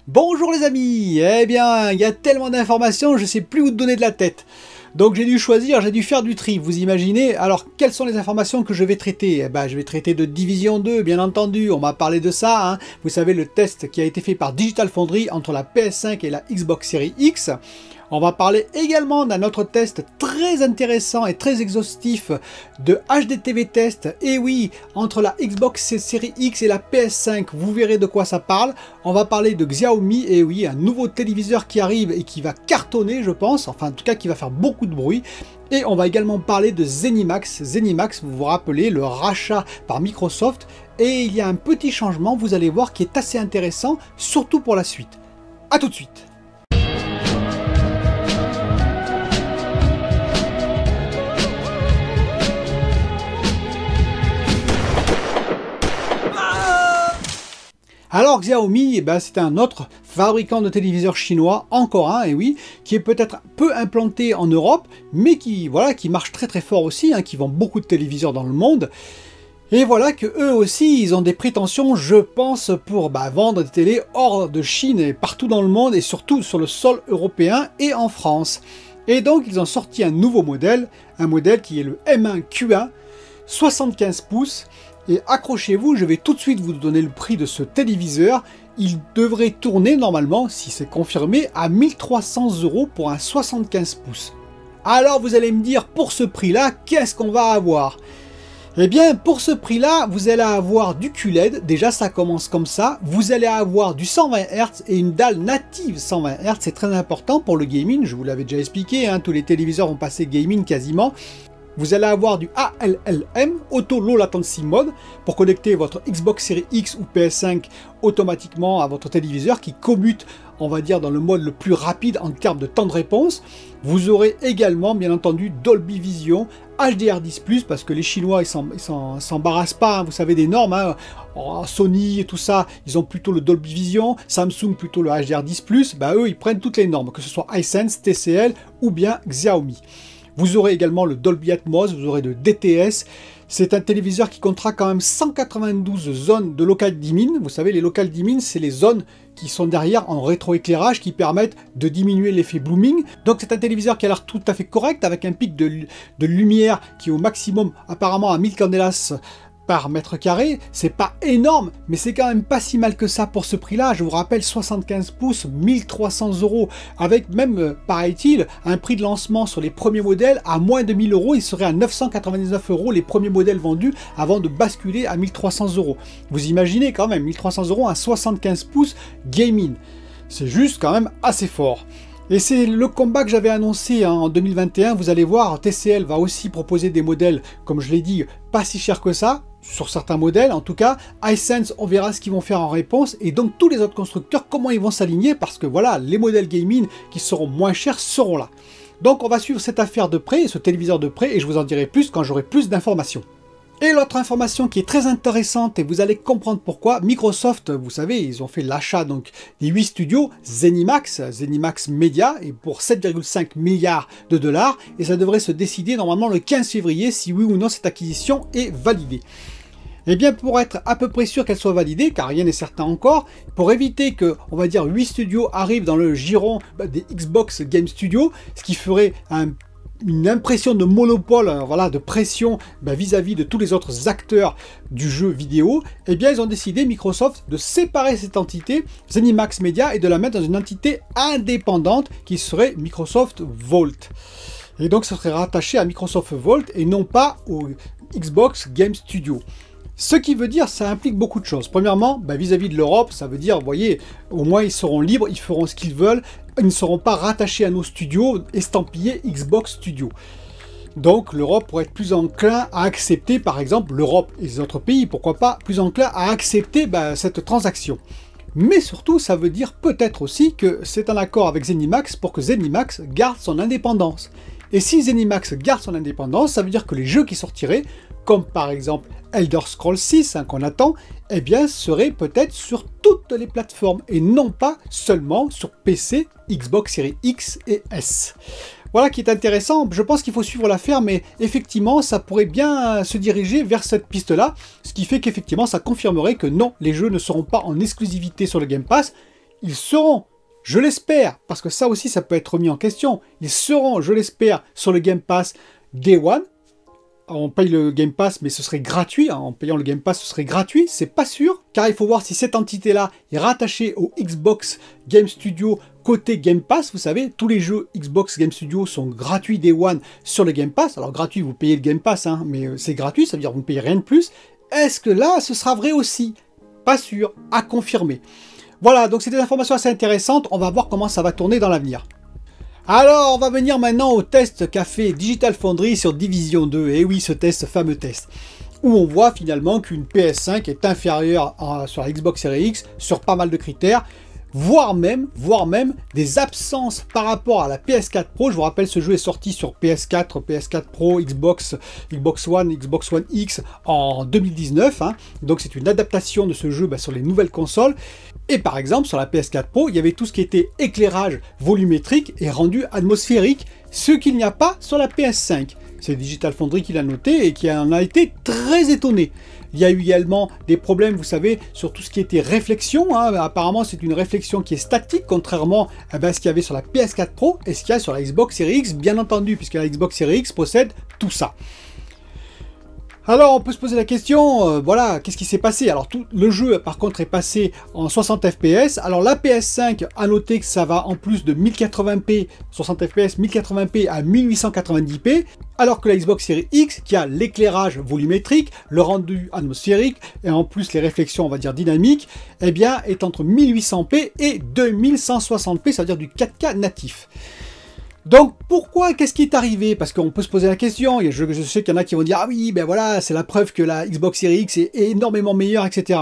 Bonjour les amis. Eh bien, il y a tellement d'informations, je ne sais plus où donner de la tête. Donc j'ai dû choisir, j'ai dû faire du tri, vous imaginez. Alors, quelles sont les informations que je vais traiter? Eh ben, je vais traiter de Division 2, bien entendu, on m'a parlé de ça. Hein. Vous savez, le test qui a été fait par Digital Foundry entre la PS5 et la Xbox Series X. On va parler également d'un autre test très intéressant et très exhaustif de HDTV Test. Et oui, entre la Xbox Series X et la PS5, vous verrez de quoi ça parle. On va parler de Xiaomi, et oui, un nouveau téléviseur qui arrive et qui va cartonner, je pense. Enfin, en tout cas, qui va faire beaucoup de bruit. Et on va également parler de ZeniMax. ZeniMax, vous vous rappelez, le rachat par Microsoft. Et il y a un petit changement, vous allez voir, qui est assez intéressant, surtout pour la suite. A tout de suite. Alors Xiaomi, c'est un autre fabricant de téléviseurs chinois, encore un, et oui, qui est peut-être peu implanté en Europe, mais qui marche très très fort aussi, hein, qui vend beaucoup de téléviseurs dans le monde. Et voilà que eux aussi, ils ont des prétentions, je pense, pour vendre des télés hors de Chine et partout dans le monde, et surtout sur le sol européen et en France. Et donc ils ont sorti un nouveau modèle, un modèle qui est le M1Q1, 75 pouces. Et accrochez-vous, je vais tout de suite vous donner le prix de ce téléviseur. Il devrait tourner normalement, si c'est confirmé, à 1300 € pour un 75 pouces. Alors vous allez me dire, pour ce prix-là, qu'est-ce qu'on va avoir? Eh bien, pour ce prix-là, vous allez avoir du QLED, déjà ça commence comme ça. Vous allez avoir du 120 Hz et une dalle native 120 Hz, c'est très important pour le gaming, je vous l'avais déjà expliqué, hein, tous les téléviseurs vont passer gaming quasiment. Vous allez avoir du ALLM, Auto Low Latency Mode, pour connecter votre Xbox Series X ou PS5 automatiquement à votre téléviseur qui commute, on va dire, dans le mode le plus rapide en termes de temps de réponse. Vous aurez également, bien entendu, Dolby Vision, HDR10+, parce que les Chinois, ils s'embarrassent pas, hein, vous savez, des normes. Hein. Sony et tout ça, ils ont plutôt le Dolby Vision, Samsung plutôt le HDR10+, eux, ils prennent toutes les normes, que ce soit Hisense, TCL ou bien Xiaomi. Vous aurez également le Dolby Atmos, vous aurez le DTS. C'est un téléviseur qui comptera quand même 192 zones de local dimming. Vous savez, les local dimming, c'est les zones qui sont derrière en rétroéclairage qui permettent de diminuer l'effet blooming. Donc c'est un téléviseur qui a l'air tout à fait correct avec un pic de lumière qui est au maximum apparemment à 1000 candelas par mètre carré. C'est pas énorme, mais c'est quand même pas si mal que ça pour ce prix-là. Je vous rappelle, 75 pouces, 1300 €, avec même, paraît-il, un prix de lancement sur les premiers modèles à moins de 1000 €. Il serait à 999 € les premiers modèles vendus avant de basculer à 1300 €. Vous imaginez quand même, 1300 € à 75 pouces gaming. C'est juste quand même assez fort. Et c'est le combat que j'avais annoncé en 2021. Vous allez voir, TCL va aussi proposer des modèles, comme je l'ai dit, pas si chers que ça, sur certains modèles en tout cas. Hisense, on verra ce qu'ils vont faire en réponse. Et donc tous les autres constructeurs, comment ils vont s'aligner, parce que voilà, les modèles gaming qui seront moins chers seront là. Donc on va suivre cette affaire de près, ce téléviseur de près, et je vous en dirai plus quand j'aurai plus d'informations. Et l'autre information qui est très intéressante, et vous allez comprendre pourquoi, Microsoft, vous savez, ils ont fait l'achat donc des 8 studios ZeniMax Media, et pour 7,5 milliards de dollars, et ça devrait se décider normalement le 15 février si oui ou non cette acquisition est validée. Et bien pour être à peu près sûr qu'elle soit validée, car rien n'est certain encore, pour éviter que, on va dire, 8 studios arrivent dans le giron des Xbox Game Studios, ce qui ferait une impression de monopole, voilà, de pression vis-à-vis de tous les autres acteurs du jeu vidéo, eh bien ils ont décidé, Microsoft, de séparer cette entité, ZeniMax Media, et de la mettre dans une entité indépendante qui serait Microsoft Vault. Et donc ça serait rattaché à Microsoft Vault et non pas au Xbox Game Studio. Ce qui veut dire, ça implique beaucoup de choses. Premièrement, vis-à-vis de l'Europe, ça veut dire, vous voyez, au moins ils seront libres, ils feront ce qu'ils veulent, ils ne seront pas rattachés à nos studios estampillés Xbox Studio. Donc l'Europe pourrait être plus enclin à accepter, par exemple, l'Europe et les autres pays, pourquoi pas, plus enclin à accepter cette transaction. Mais surtout, ça veut dire peut-être aussi que c'est un accord avec ZeniMax pour que ZeniMax garde son indépendance. Et si ZeniMax garde son indépendance, ça veut dire que les jeux qui sortiraient, comme par exemple Elder Scrolls 6 qu'on attend, eh bien seraient peut-être sur toutes les plateformes et non pas seulement sur PC, Xbox Series X et S. Voilà qui est intéressant, je pense qu'il faut suivre l'affaire, mais effectivement ça pourrait bien se diriger vers cette piste-là, ce qui fait qu'effectivement ça confirmerait que non, les jeux ne seront pas en exclusivité sur le Game Pass, ils seront, je l'espère, parce que ça aussi ça peut être remis en question, ils seront, je l'espère, sur le Game Pass Day One. On paye le Game Pass, mais ce serait gratuit. En payant le Game Pass, ce serait gratuit. C'est pas sûr, car il faut voir si cette entité-là est rattachée au Xbox Game Studio côté Game Pass. Vous savez, tous les jeux Xbox Game Studio sont gratuits Day One sur le Game Pass. Alors gratuit, vous payez le Game Pass, hein, mais c'est gratuit, ça veut dire que vous ne payez rien de plus. Est-ce que là, ce sera vrai aussi? Pas sûr, à confirmer. Voilà, donc c'est des informations assez intéressantes. On va voir comment ça va tourner dans l'avenir. Alors, on va venir maintenant au test qu'a fait Digital Foundry sur Division 2. Et oui, ce fameux test, où on voit finalement qu'une PS5 est inférieure sur la Xbox Series X sur pas mal de critères, voire même des absences par rapport à la PS4 Pro. Je vous rappelle, ce jeu est sorti sur PS4, PS4 Pro, Xbox One, Xbox One X en 2019. Hein. Donc c'est une adaptation de ce jeu sur les nouvelles consoles. Et par exemple, sur la PS4 Pro, il y avait tout ce qui était éclairage volumétrique et rendu atmosphérique, ce qu'il n'y a pas sur la PS5. C'est Digital Foundry qui l'a noté et qui en a été très étonné. Il y a eu également des problèmes, vous savez, sur tout ce qui était réflexion. Hein. Apparemment, c'est une réflexion qui est statique, contrairement à ce qu'il y avait sur la PS4 Pro et ce qu'il y a sur la Xbox Series X, bien entendu, puisque la Xbox Series X possède tout ça. Alors, on peut se poser la question, voilà, qu'est-ce qui s'est passé? Alors, tout le jeu, par contre, est passé en 60 fps. Alors, la PS5 a noté que ça va en plus de 1080p, 60 fps, 1080p à 1890p, alors que la Xbox Series X, qui a l'éclairage volumétrique, le rendu atmosphérique, et en plus les réflexions, on va dire, dynamiques, eh bien, est entre 1800p et 2160p, c'est-à-dire du 4K natif. Donc pourquoi, qu'est-ce qui est arrivé? Parce qu'on peut se poser la question, et je sais qu'il y en a qui vont dire « Ah oui, ben voilà, c'est la preuve que la Xbox Series X est énormément meilleure, etc. »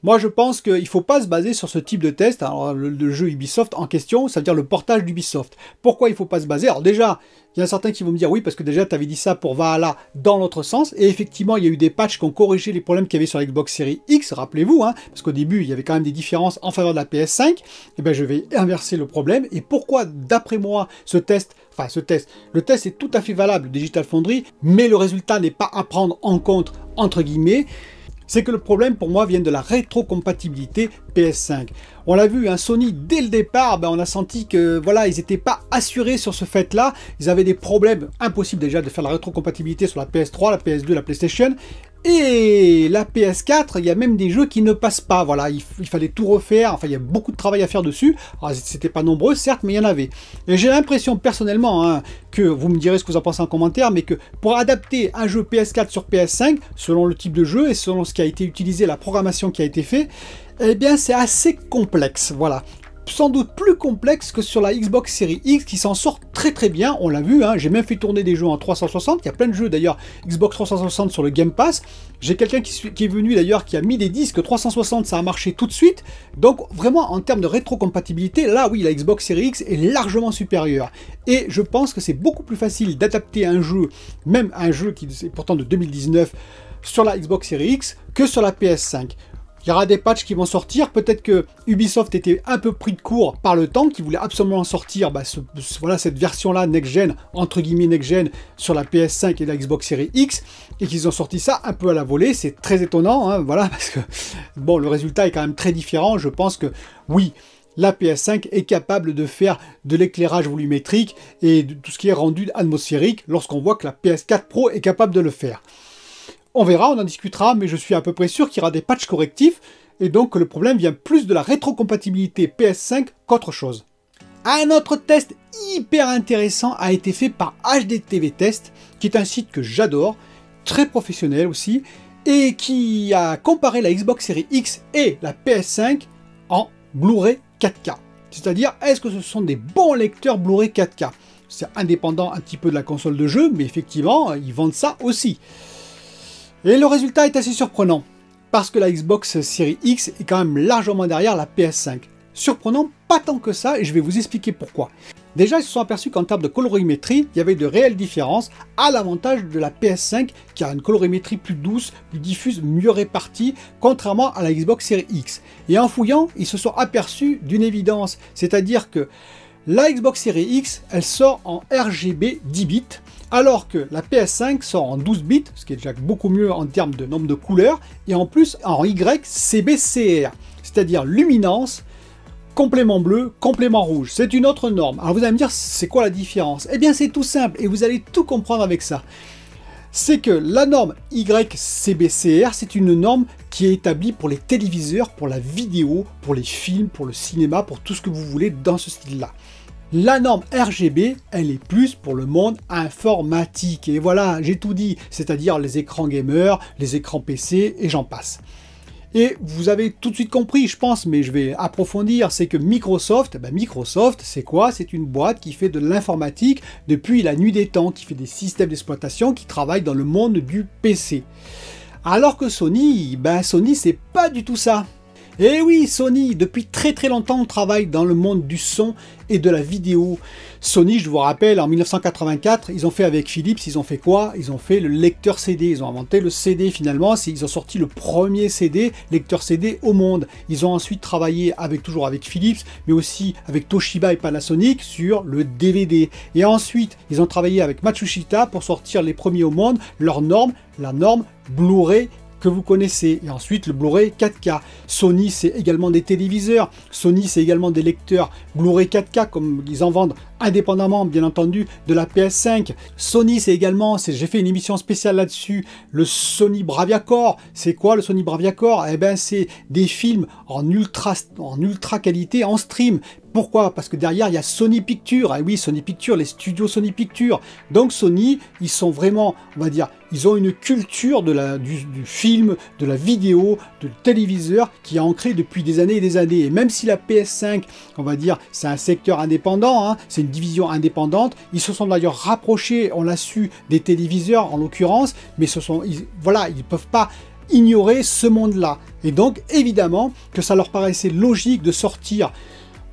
Moi, je pense qu'il ne faut pas se baser sur ce type de test. Alors, le jeu Ubisoft en question, ça veut dire le portage d'Ubisoft. Pourquoi il ne faut pas se baser? Alors déjà, il y a certains qui vont me dire oui, parce que déjà, tu avais dit ça pour Valhalla dans l'autre sens. Et effectivement, il y a eu des patchs qui ont corrigé les problèmes qu'il y avait sur la Xbox Series X, rappelez-vous, hein, parce qu'au début, il y avait quand même des différences en faveur de la PS5. Et bien, je vais inverser le problème. Et pourquoi, d'après moi, le test est tout à fait valable, Digital Foundry, mais le résultat n'est pas à prendre en compte, entre guillemets. C'est que le problème pour moi vient de la rétrocompatibilité PS5. On l'a vu, hein, Sony dès le départ, on a senti que voilà, ils n'étaient pas assurés sur ce fait-là. Ils avaient des problèmes impossibles déjà de faire la rétrocompatibilité sur la PS3, la PS2, la PlayStation. Et la PS4, il y a même des jeux qui ne passent pas. Voilà, il fallait tout refaire. Enfin, il y a beaucoup de travail à faire dessus. Alors, c'était pas nombreux, certes, mais il y en avait. Et j'ai l'impression personnellement, hein, que vous me direz ce que vous en pensez en commentaire, mais que pour adapter un jeu PS4 sur PS5, selon le type de jeu et selon ce qui a été utilisé, la programmation qui a été faite, eh bien, c'est assez complexe. Voilà. Sans doute plus complexe que sur la Xbox Series X qui s'en sort très très bien, on l'a vu, hein, j'ai même fait tourner des jeux en 360, il y a plein de jeux d'ailleurs Xbox 360 sur le Game Pass, j'ai quelqu'un qui est venu d'ailleurs qui a mis des disques 360, ça a marché tout de suite, donc vraiment en termes de rétrocompatibilité, là oui la Xbox Series X est largement supérieure, et je pense que c'est beaucoup plus facile d'adapter un jeu, même un jeu qui est pourtant de 2019, sur la Xbox Series X que sur la PS5. Il y aura des patchs qui vont sortir, peut-être que Ubisoft était un peu pris de court par le temps, qui voulait absolument sortir voilà, cette version-là next-gen, entre guillemets next-gen, sur la PS5 et la Xbox Series X, et qu'ils ont sorti ça un peu à la volée, c'est très étonnant, hein, voilà, parce que bon, le résultat est quand même très différent, je pense que oui, la PS5 est capable de faire de l'éclairage volumétrique et de tout ce qui est rendu atmosphérique, lorsqu'on voit que la PS4 Pro est capable de le faire. On verra, on en discutera, mais je suis à peu près sûr qu'il y aura des patchs correctifs, et donc le problème vient plus de la rétrocompatibilité PS5 qu'autre chose. Un autre test hyper intéressant a été fait par HDTV Test, qui est un site que j'adore, très professionnel aussi, et qui a comparé la Xbox Series X et la PS5 en Blu-ray 4K. C'est-à-dire, est-ce que ce sont des bons lecteurs Blu-ray 4K? C'est indépendant un petit peu de la console de jeu, mais effectivement, ils vendent ça aussi. Et le résultat est assez surprenant, parce que la Xbox Series X est quand même largement derrière la PS5. Surprenant, pas tant que ça, et je vais vous expliquer pourquoi. Déjà, ils se sont aperçus qu'en termes de colorimétrie, il y avait de réelles différences, à l'avantage de la PS5, qui a une colorimétrie plus douce, plus diffuse, mieux répartie, contrairement à la Xbox Series X. Et en fouillant, ils se sont aperçus d'une évidence, c'est-à-dire que la Xbox Series X, elle sort en RGB 10 bits, alors que la PS5 sort en 12 bits, ce qui est déjà beaucoup mieux en termes de nombre de couleurs, et en plus en YCbCr, c'est-à-dire luminance, complément bleu, complément rouge. C'est une autre norme. Alors vous allez me dire, c'est quoi la différence? Eh bien c'est tout simple et vous allez tout comprendre avec ça. C'est que la norme YCBCR, c'est une norme qui est établie pour les téléviseurs, pour la vidéo, pour les films, pour le cinéma, pour tout ce que vous voulez dans ce style-là. La norme RGB, elle est plus pour le monde informatique. Et voilà, j'ai tout dit, c'est-à-dire les écrans gamers, les écrans PC et j'en passe. Et vous avez tout de suite compris, je pense, mais je vais approfondir, c'est que Microsoft, Microsoft, c'est quoi? C'est une boîte qui fait de l'informatique depuis la nuit des temps, qui fait des systèmes d'exploitation, qui travaille dans le monde du PC. Alors que Sony, Sony, c'est pas du tout ça. Et oui, Sony, depuis très longtemps, on travaille dans le monde du son et de la vidéo. Sony, je vous rappelle, en 1984, ils ont fait avec Philips, ils ont fait quoi? Ils ont fait le lecteur CD, ils ont inventé le CD finalement, ils ont sorti le premier CD, lecteur CD au monde. Ils ont ensuite travaillé toujours avec Philips, mais aussi avec Toshiba et Panasonic sur le DVD. Et ensuite, ils ont travaillé avec Matsushita pour sortir les premiers au monde, la norme Blu-ray que vous connaissez, et ensuite le Blu-ray 4K. Sony, c'est également des téléviseurs, Sony, c'est également des lecteurs Blu-ray 4K, comme ils en vendent indépendamment, bien entendu, de la PS5. Sony, c'est également, j'ai fait une émission spéciale là-dessus, le Sony Bravia Core. C'est quoi le Sony Bravia Core? Eh bien, c'est des films en ultra qualité, en stream. Pourquoi? Parce que derrière, il y a Sony Pictures. Ah oui, Sony Pictures, les studios Sony Pictures. Donc Sony, ils sont vraiment, on va dire, ils ont une culture du film, de la vidéo, du téléviseur qui est ancrée depuis des années et des années. Et même si la PS5, on va dire, c'est un secteur indépendant, hein, c'est une division indépendante, ils se sont d'ailleurs rapprochés, on l'a su, des téléviseurs en l'occurrence, mais voilà, ils ne peuvent pas ignorer ce monde-là. Et donc, évidemment, que ça leur paraissait logique de sortir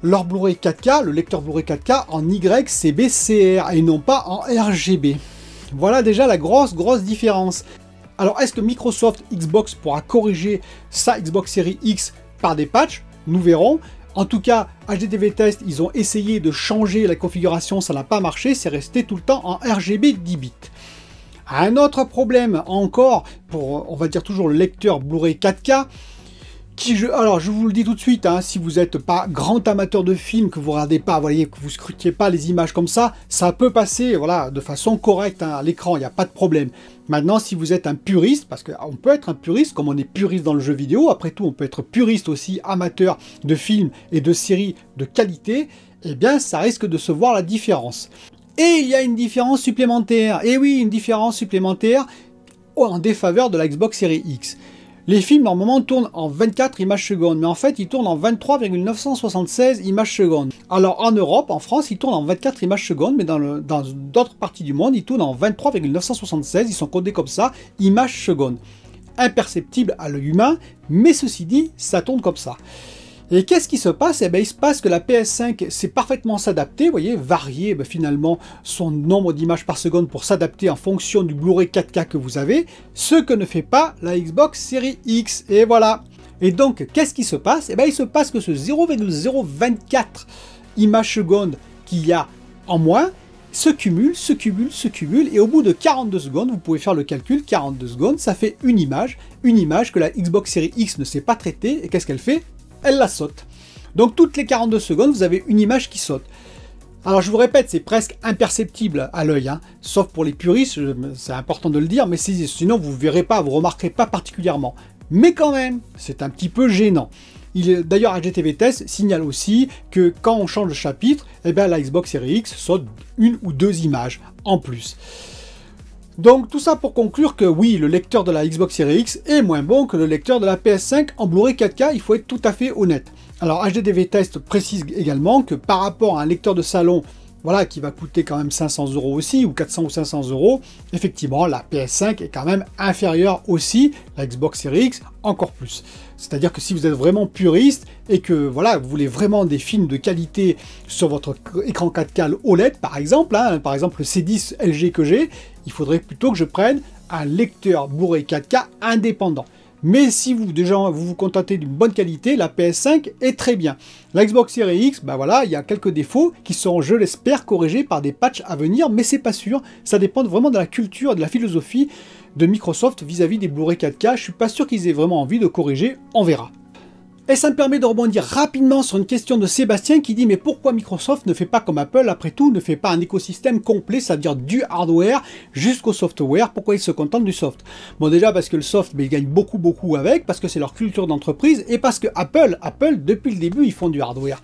leur Blu-ray 4K, le lecteur Blu-ray 4K en YCBCR et non pas en RGB. Voilà déjà la grosse différence. Alors est-ce que Microsoft Xbox pourra corriger sa Xbox Series X par des patchs? Nous verrons. En tout cas, HDTV Test, ils ont essayé de changer la configuration, ça n'a pas marché, c'est resté tout le temps en RGB 10 bits. Un autre problème encore, pour on va dire toujours le lecteur Blu-ray 4K, alors je vous le dis tout de suite, hein, si vous n'êtes pas grand amateur de films, que vous regardez pas, voyez, que vous scrutiez pas les images comme ça peut passer, voilà, de façon correcte hein, à l'écran, il n'y a pas de problème. Maintenant, si vous êtes un puriste, parce qu'on peut être un puriste, comme on est puriste dans le jeu vidéo, après tout, on peut être puriste aussi, amateur de films et de séries de qualité, eh bien, ça risque de se voir la différence. Et il y a une différence supplémentaire, et oui, une différence supplémentaire en défaveur de la Xbox Series X. Les films, normalement, tournent en 24 images secondes, mais en fait, ils tournent en 23,976 images secondes. Alors, en Europe, en France, ils tournent en 24 images secondes, mais dans d'autres parties du monde, ils tournent en 23,976, ils sont codés comme ça, images secondes. Imperceptible à l'œil humain, mais ceci dit, ça tourne comme ça. Et qu'est-ce qui se passe? Eh bien, il se passe que la PS5 sait parfaitement s'adapter, vous voyez, varier finalement son nombre d'images par seconde pour s'adapter en fonction du Blu-ray 4K que vous avez, ce que ne fait pas la Xbox Series X. Et voilà. Et donc, qu'est-ce qui se passe? Eh bien, il se passe que ce 0,024 images secondes qu'il y a en moins se cumule, et au bout de 42 secondes, vous pouvez faire le calcul, 42 secondes, ça fait une image que la Xbox Series X ne sait pas traiter, et qu'est-ce qu'elle fait? Elle la saute. Donc toutes les 42 secondes, vous avez une image qui saute. Alors je vous répète, c'est presque imperceptible à l'œil, hein, sauf pour les puristes, c'est important de le dire, mais sinon vous ne verrez pas, vous ne remarquerez pas particulièrement. Mais quand même, c'est un petit peu gênant. D'ailleurs, HDTV Test signale aussi que quand on change de chapitre, eh bien, la Xbox Series X saute une ou deux images en plus. Donc tout ça pour conclure que oui, le lecteur de la Xbox Series X est moins bon que le lecteur de la PS5 en Blu-ray 4K, il faut être tout à fait honnête. Alors HDTV Test précise également que par rapport à un lecteur de salon, voilà, qui va coûter quand même 500 € aussi, ou 400 ou 500 €, effectivement la PS5 est quand même inférieure aussi, la Xbox Series X encore plus. C'est-à-dire que si vous êtes vraiment puriste et que voilà, vous voulez vraiment des films de qualité sur votre écran 4K OLED par exemple, hein, par exemple le C10 LG que j'ai, il faudrait plutôt que je prenne un lecteur Blu-ray 4K indépendant. Mais si vous vous contentez d'une bonne qualité, la PS5 est très bien. La Xbox Series X, ben voilà, il y a quelques défauts qui seront, je l'espère, corrigés par des patchs à venir, mais c'est pas sûr. Ça dépend vraiment de la culture et de la philosophie de Microsoft vis-à-vis des Blu-ray 4K. Je suis pas sûr qu'ils aient vraiment envie de corriger, on verra. Et ça me permet de rebondir rapidement sur une question de Sébastien qui dit mais pourquoi Microsoft ne fait pas comme Apple, après tout, ne fait pas un écosystème complet, c'est-à-dire du hardware jusqu'au software, pourquoi ils se contentent du soft? Bon déjà parce que le soft, ils gagnent beaucoup avec, parce que c'est leur culture d'entreprise, et parce que Apple, depuis le début, ils font du hardware.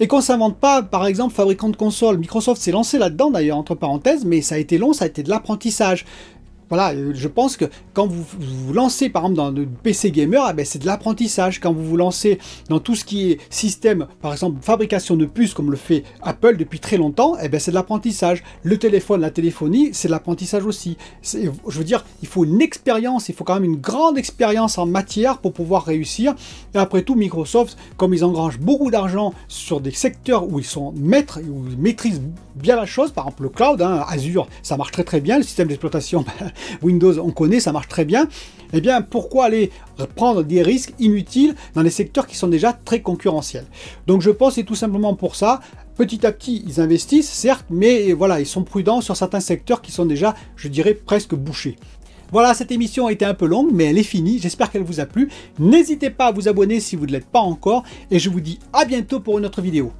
Et qu'on ne s'invente pas, par exemple, fabricant de consoles. Microsoft s'est lancé là-dedans d'ailleurs, entre parenthèses, mais ça a été long, ça a été de l'apprentissage. Voilà, je pense que quand vous vous lancez par exemple dans le PC gamer, eh ben, c'est de l'apprentissage. Quand vous vous lancez dans tout ce qui est système, par exemple fabrication de puces comme le fait Apple depuis très longtemps, eh ben, c'est de l'apprentissage. Le téléphone, la téléphonie, c'est de l'apprentissage aussi. Je veux dire, il faut une expérience, il faut quand même une grande expérience en matière pour pouvoir réussir. Et après tout, Microsoft, comme ils engrangent beaucoup d'argent sur des secteurs où ils sont maîtres, où ils maîtrisent bien la chose, par exemple le cloud, hein, Azure, ça marche très bien, le système d'exploitation, Windows, on connaît, ça marche très bien. Eh bien, pourquoi aller prendre des risques inutiles dans des secteurs qui sont déjà très concurrentiels? Donc je pense que c'est tout simplement pour ça. Petit à petit, ils investissent, certes, mais voilà, ils sont prudents sur certains secteurs qui sont déjà, je dirais, presque bouchés. Voilà, cette émission a été un peu longue, mais elle est finie. J'espère qu'elle vous a plu. N'hésitez pas à vous abonner si vous ne l'êtes pas encore. Et je vous dis à bientôt pour une autre vidéo.